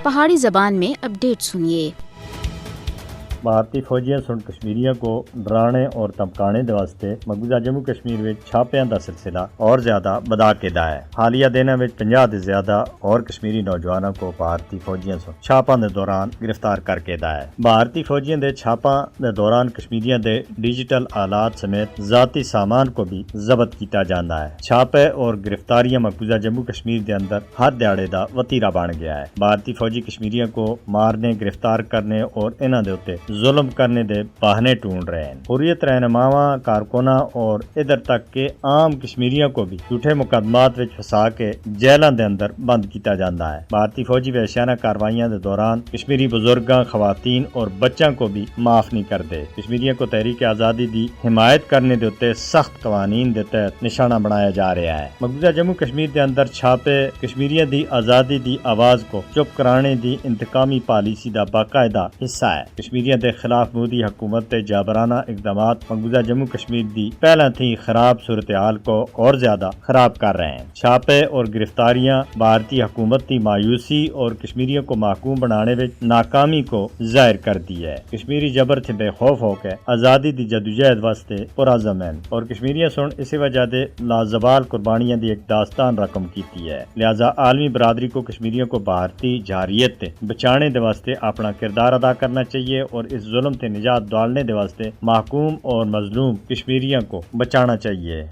پہاڑی زبان میں اپڈیٹ سنیے۔ بھارتی فوجیاں سن کشمیریوں کو ڈرانے اور دھمکانے دے واسطے مقبوضہ جموں کشمیر وچ چھاپیاں دا سلسلہ اور زیادہ بدا کے دا ہے۔ حالیہ دنوں وچ 50 دے زیادہ اور کشمیری نوجوانوں کو بھارتی فوجیاں سن چھاپاں دے دوران گرفتار کر کے دا ہے۔ بھارتی فوجیاں دے چھاپاں دے دوران کشمیریوں دے ڈیجیٹل آلات سمیت ذاتی سامان کو بھی ضبط کیتا جاندا ہے۔ چھاپے اور گرفتاریاں مقبوضہ جموں کشمیر دے اندر ہر دیہڑے دا وتیرہ بن گیا ہے۔ بھارتی فوجی کشمیریوں کو مارنے، گرفتار کرنے اور انہاں دے اوتے ظلم کرنے دے بہانے ڈھونڈ رہے ہیں۔ حریت رہنماواں، کارکناں اور ادھر تک کہ عام کشمیریوں کو بھی جھوٹے مقدمات وچ پھنسا کے جیلاں دے اندر بند کیتا جاندا ہے۔ بھارتی فوجی وحشیانہ کاروائیاں دے دوران کشمیری بزرگاں، خواتین اور بچوں کو بھی معاف نہیں کردے۔ کشمیریوں کو تحریک آزادی دی حمایت کرنے دے اوتے سخت قوانین دے تحت نشانہ بنایا جا رہا ہے۔ مقبوضہ جموں کشمیر دے اندر چھاپے کشمیریوں دی آزادی دی آواز کو چپ کرانے دی انتقامی پالیسی دا باقاعدہ حصہ ہے۔ کشمیریوں دے خلاف مودی حکومت تے جابرانہ اقدامات مقبوضہ جموں کشمیر دی پہلے تھی خراب صورتحال کو اور زیادہ خراب کر رہے ہیں۔ چھاپے اور گرفتاریاں بھارتی حکومت کی مایوسی اور کشمیریوں کو محکوم بنانے وچ ناکامی کو ظاہر کرتی ہے۔ کشمیری جبر تھے بے خوف ہو کے آزادی دی جدوجہد واسطے پرعزم ہیں اور کشمیریاں سن اسی وجہ دے لازوال قربانیاں دی ایک داستان رقم کیتی ہے۔ لہذا عالمی برادری کو کشمیریوں کو بھارتی جارحیت تے بچانے دے واسطے اپنا کردار ادا کرنا چاہیے اور اس ظلم تے نجات دلوانے دے واسطے محکوم اور مظلوم کشمیریوں کو بچانا چاہیے۔